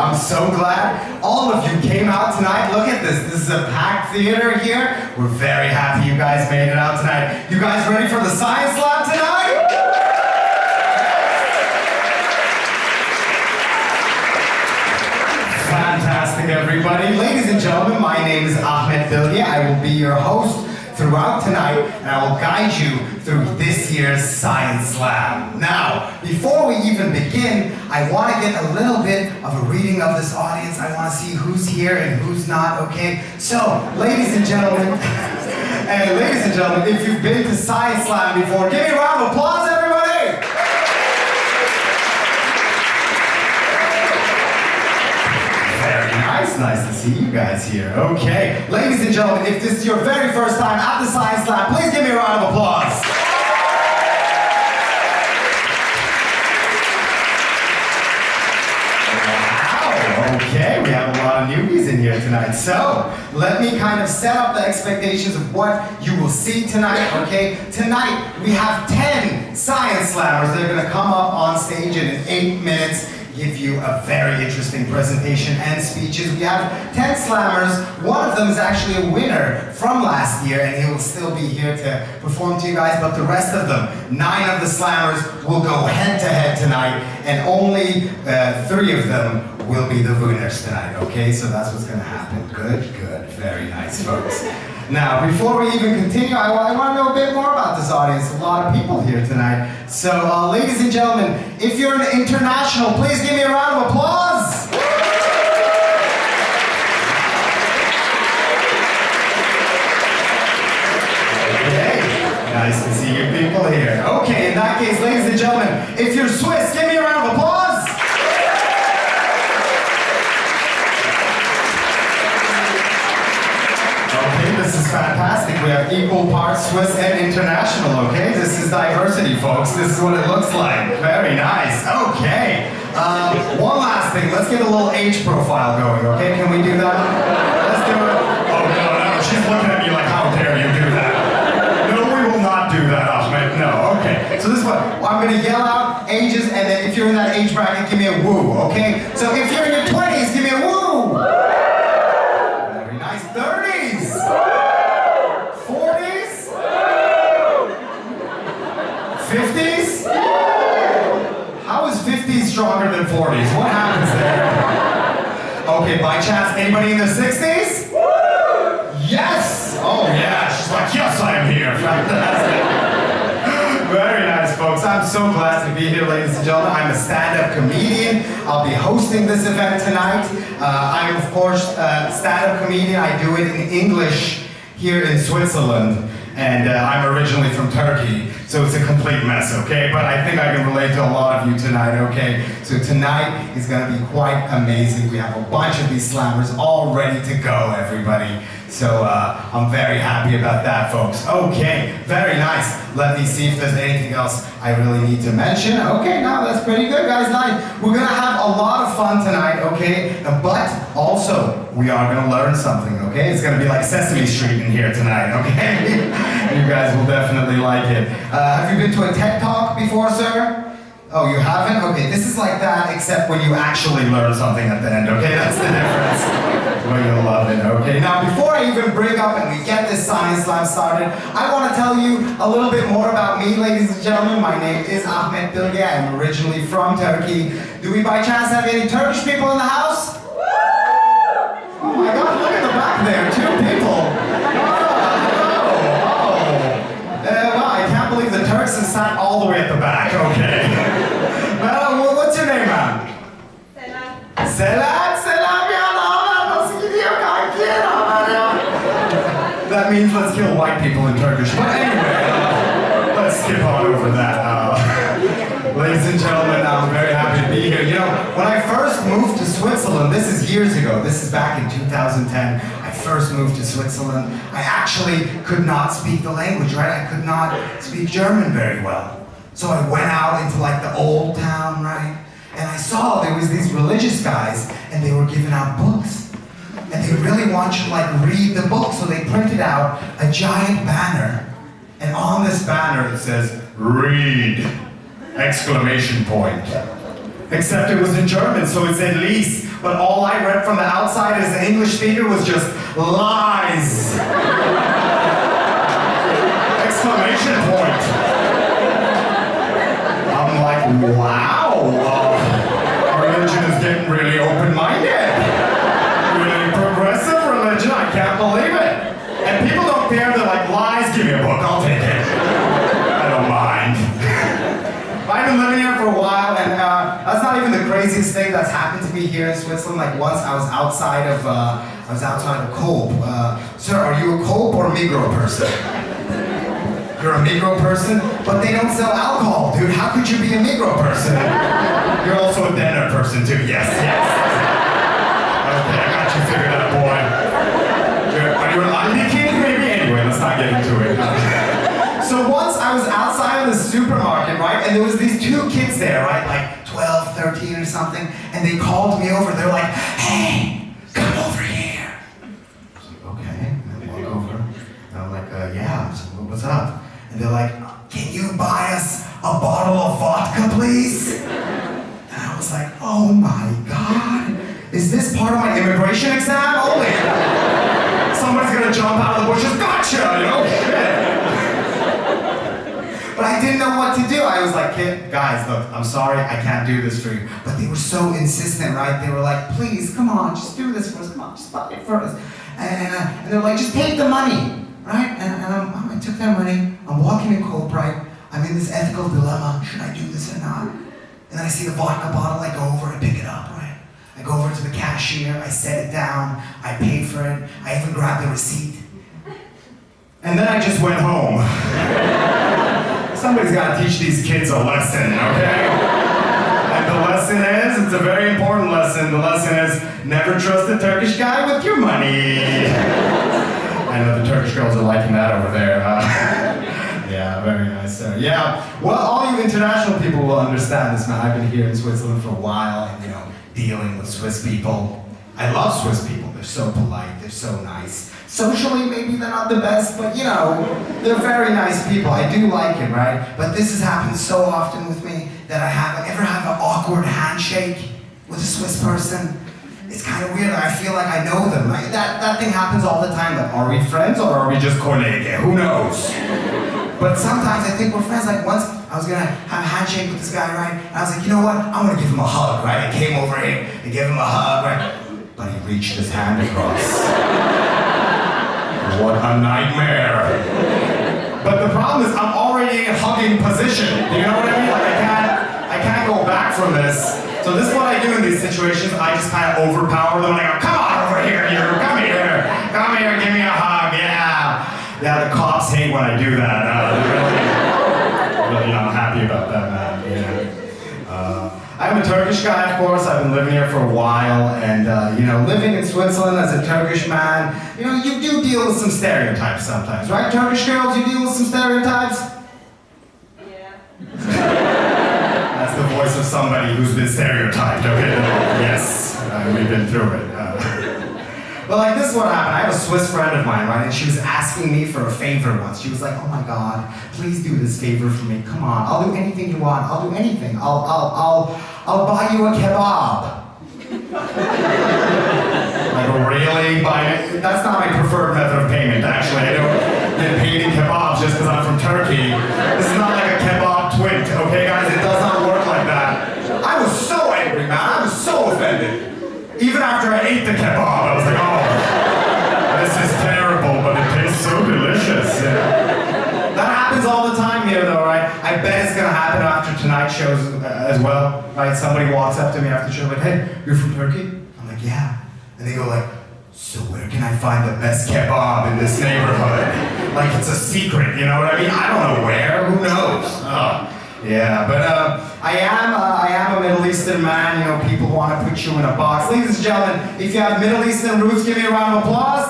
I'm so glad all of you came out tonight. Look at this. This is a packed theater here. We're very happy you guys made it out tonight. You guys ready for the Science Lab tonight? Fantastic, everybody. Ladies and gentlemen, my name is Ahmed Bilge. I will be your host throughout tonight, and I will guide you through this year's Science Lab. Now, before we even begin, I want to get a little bit of a reading of this audience. I want to see who's here and who's not, okay? So, ladies and gentlemen, if you've been to Science Lab before, give me a round of applause, everybody! Nice to see you guys here. Okay, ladies and gentlemen, if this is your very first time at the Science Lab, please give me a round of applause. Wow, okay, we have a lot of newbies in here tonight. So, let me kind of set up the expectations of what you will see tonight, okay? Tonight, we have 10 Science Slammers that are going to come up on stage and in 8 minutes give you a very interesting presentation and speeches. We have 10 slammers. One of them is actually a winner from last year, and he will still be here to perform to you guys, but the rest of them, 9 of the slammers, will go head-to-head tonight, and only 3 of them will be the winners tonight, okay? So that's what's gonna happen. Good, very nice, folks. Now, before we even continue, I want to know a bit more about this audience. A lot of people here tonight. So, ladies and gentlemen, if you're an international, please give me a round of applause. Okay, nice to see you people here. Okay, in that case, ladies and gentlemen, if you're Swiss, give me a round of applause. This is fantastic. We have equal parts Swiss and international, okay? This is diversity, folks. This is what it looks like. Very nice. Okay. One last thing. Let's get a little age profile going, okay? Can we do that? Let's do it. Oh, no. She's looking at me like, how dare you do that? No, we will not do that, Ahmed. No. Okay. So this is what I'm going to yell out ages, and then if you're in that age bracket, give me a woo, okay? So if you're in your 20s, give me a woo. Very nice. 30s. 40s? 50s? How is 50s stronger than 40s? What happens there? Okay, by chance, anybody in the 60s? Yes! Oh yeah, she's like, yes, I am here. Fantastic. Very nice, folks. I'm so glad to be here, ladies and gentlemen. I'm a stand-up comedian. I'll be hosting this event tonight. I'm, of course, a stand-up comedian. I do it in English here in Switzerland, and I'm originally from Turkey, so it's a complete mess, okay? But I think I can relate to a lot of you tonight, okay? So tonight is gonna be quite amazing. We have a bunch of these slammers all ready to go, everybody. So I'm very happy about that, folks. Okay, very nice. Let me see if there's anything else I really need to mention. Okay, now that's pretty good, guys. Nice. We're gonna have a lot of fun tonight, okay? But also, we are gonna learn something, okay? It's gonna be like Sesame Street in here tonight, okay? You guys will definitely like it. Have you been to a TED Talk before, sir? Oh, you haven't? Okay, this is like that, except when you actually learn something at the end, okay? That's the difference. Well, you'll love it, okay? Now, before I even bring up and we get this Science Lab started, I want to tell you a little bit more about me, ladies and gentlemen. My name is Ahmed Bilge. I'm originally from Turkey. Do we by chance have any Turkish people in the house? Oh my God, look at the back there, 2 people. Wow, I can't believe the Turks have sat all the way at the back, okay. Well, what's your name, ma'am? Selam. Selam ya, nasıl gidiyor kanki? That means let's kill white people in Turkish. But anyway, let's skip on over that. Ladies and gentlemen, I'm very happy to be here. You know, when I first moved to Switzerland, this is years ago, this is back in 2010, I first moved to Switzerland. I actually could not speak the language, right? I could not speak German very well. So I went out into like the old town, right? And I saw there was these religious guys, and they were giving out books. And they really want you to like read the book, so they printed out a giant banner. And on this banner it says, read! Exclamation point. Except it was in German, so it said Lies. But all I read from the outside as the English speaker was just lies. Exclamation point. I'm like, wow, religion is getting really open-minded. Really progressive religion, I can't believe it. And people don't care, they're like, lies, give me a book, I'll take it. I don't mind. I've been living here for a while, and that's not even the craziest thing that's happened to me here in Switzerland. Like once I was outside of Coop. Sir, are you a Coop or a Migros person? You're a Migros person? But they don't sell alcohol, dude. How could you be a Migros person? You're also a Denner person, too. Yes. Okay, I got you figured out, boy. Are you an Aldi king, maybe? Anyway, let's not get into it. So once I was outside of the supermarket, right, and there was these two kids there, right, like 12, 13 or something, and they called me over. They're like, hey, come over here. I was like, okay. And I walk over, and I'm like, yeah. I was like, what's up? And they're like, can you buy us a bottle of vodka, please? And I was like, oh my God. Is this part of my immigration exam? Only. Somebody's gonna jump out of the bushes, gotcha, you know, shit. But I didn't know what to do. I was like, guys, look, I'm sorry, I can't do this for you. But they were so insistent, right? They were like, please, come on, just do this for us, come on, just buy it for us. And they're like, just take the money, right? And I took their money, I'm walking in Coop, right? I'm in this ethical dilemma, should I do this or not? And then I see a vodka bottle, I go over, I pick it up, right? I go over to the cashier, I set it down, I paid for it, I even grabbed the receipt. And then I just went home. Somebody's got to teach these kids a lesson, okay? And the lesson is, it's a very important lesson. The lesson is, never trust a Turkish guy with your money. I know the Turkish girls are liking that over there. Yeah, very nice, sir. Yeah, well, all you international people will understand this, man. I've been here in Switzerland for a while, and, dealing with Swiss people. I love Swiss people. They're so polite, they're so nice. Socially, maybe they're not the best, but they're very nice people. I do like it, right? But this has happened so often with me that I ever have an awkward handshake with a Swiss person. It's kind of weird. I feel like I know them. Right? That thing happens all the time. Like, are we friends or are we just Kollege? Who knows? But sometimes I think we're friends. Like once I was gonna have a handshake with this guy, right? And I was like, you know what? I'm gonna give him a hug, right? I came over here and gave him a hug, right? But he reached his hand across. What a nightmare. But the problem is I'm already in a hugging position. Do you know what I mean? Like I can't go back from this. So this is what I do in these situations. I just kind of overpower them and I go, come on over here, come here, give me a hug, yeah. Yeah, the cops hate when I do that. They're really not happy about that, man. I'm a Turkish guy, of course. I've been living here for a while, and living in Switzerland as a Turkish man, you do deal with some stereotypes sometimes, right? Turkish girls, you deal with some stereotypes? Yeah. That's the voice of somebody who's been stereotyped, okay? Yes, we've been through it. But like this is what happened. I have a Swiss friend of mine, right? And she was asking me for a favor once. She was like, oh my God, please do this favor for me. Come on, I'll do anything you want. I'll do anything. I'll buy you a kebab. Like really? That's not my preferred method of payment, actually. I don't get paid in kebabs just because I'm from Turkey. This is not like a kebab twint, okay guys? It does not work like that. I was so angry, man. I was so offended. Even after I ate the kebab, I was like, oh, this is terrible, but it tastes so delicious. Yeah. That happens all the time here, though, right? I bet it's gonna happen after tonight's shows as well, right? Somebody walks up to me after the show, like, hey, you're from Turkey? I'm like, yeah. And they go like, so where can I find the best kebab in this neighborhood? Like it's a secret, you know what I mean? I don't know where, who knows? Yeah, but I am a Middle Eastern man. People want to put you in a box. Ladies and gentlemen, if you have Middle Eastern roots, give me a round of applause.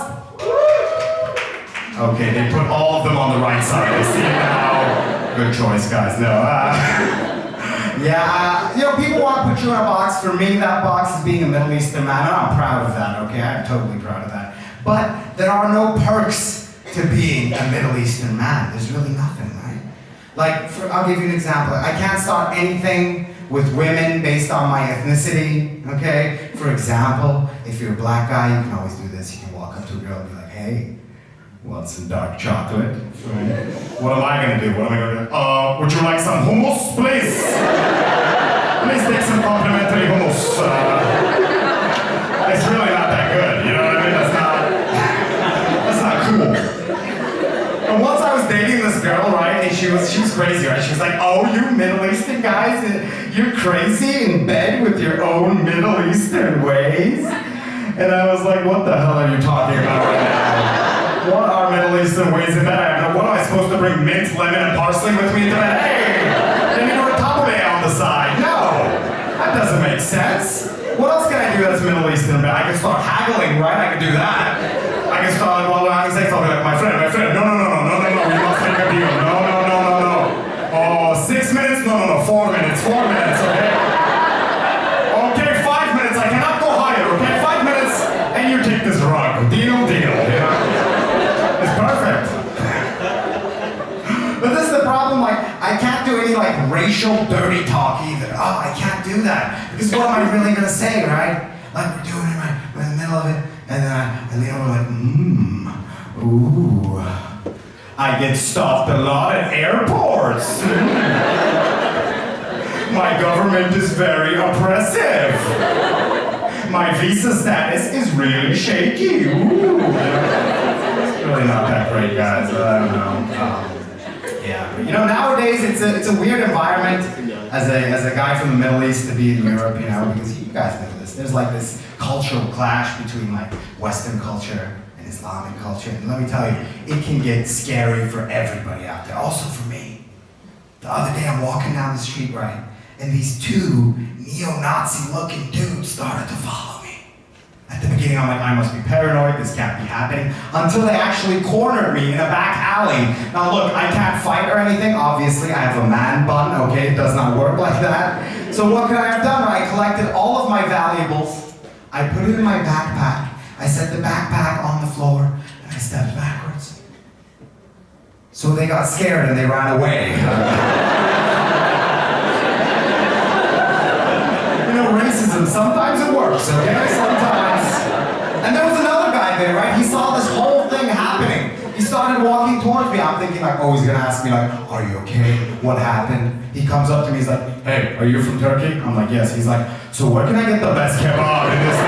Okay, they put all of them on the right side. I see it now. Good choice, guys. No. People want to put you in a box. For me, that box is being a Middle Eastern man, and I'm proud of that, okay? I'm totally proud of that. But there are no perks to being a Middle Eastern man. There's really nothing, right? Like, I'll give you an example. I can't start anything with women based on my ethnicity, okay? For example, if you're a black guy, you can always do this. You can walk up to a girl and be like, hey, want some dark chocolate? Right? What am I gonna do? What am I gonna do? Would you like some hummus, please? Please take some complimentary hummus. It's really not that good, you know what I mean? That's not cool. And once I was dating this girl, right, and she was crazy, right? She was like, oh, you Middle Eastern guys, you're crazy in bed with your own Middle Eastern ways? And I was like, what the hell are you talking about right now? What are Middle Eastern ways in bed? What am I supposed to bring mint, lemon, and parsley with me to bed? Hey, then you put a tabbouleh on the side. No, that doesn't make sense. What else can I do that's Middle Eastern bed? I can start haggling, right? I can do that. I can start, well, I can say something like, my friend, no, you must make a deal. No. Oh, 6 minutes? No, 4 minutes, okay? Okay, 5 minutes, I cannot go higher, okay? 5 minutes, and you take this rug. Deal, you know? It's perfect. But this is the problem, like, I can't do any, like, racial dirty talk either. Oh, I can't do that. Because what am I really gonna say, right? Like, we're doing it, right? We're in the middle of it, and then I lean over like, ooh. I get stopped a lot at airports. My government is very oppressive. My visa status is really shaky. Ooh. It's really not that great, guys. I don't know. Yeah, but, you know, nowadays it's a weird environment as a guy from the Middle East to be in Europe, you know, because you guys know this. There's like this cultural clash between like Western culture and Islamic culture. And let me tell you, it can get scary for everybody out there. Also for me. The other day I'm walking down the street, right? And these two neo-Nazi looking dudes started to follow me. At the beginning I'm like, I must be paranoid, this can't be happening. Until they actually cornered me in a back alley. Now look, I can't fight or anything. Obviously I have a man bun, okay? It does not work like that. So what could I have done? I collected all of my valuables. I put it in my backpack. I set the backpack on the floor and I stepped backwards. So they got scared and they ran away. You know, racism, sometimes it works, okay? Sometimes. And there was another guy there, right? He saw this whole thing happening. He started walking towards me. I'm thinking like, oh, he's gonna ask me like, are you okay? What happened? He comes up to me, he's like, hey, are you from Turkey? I'm like, yes. He's like, so where can I get the best kebab in this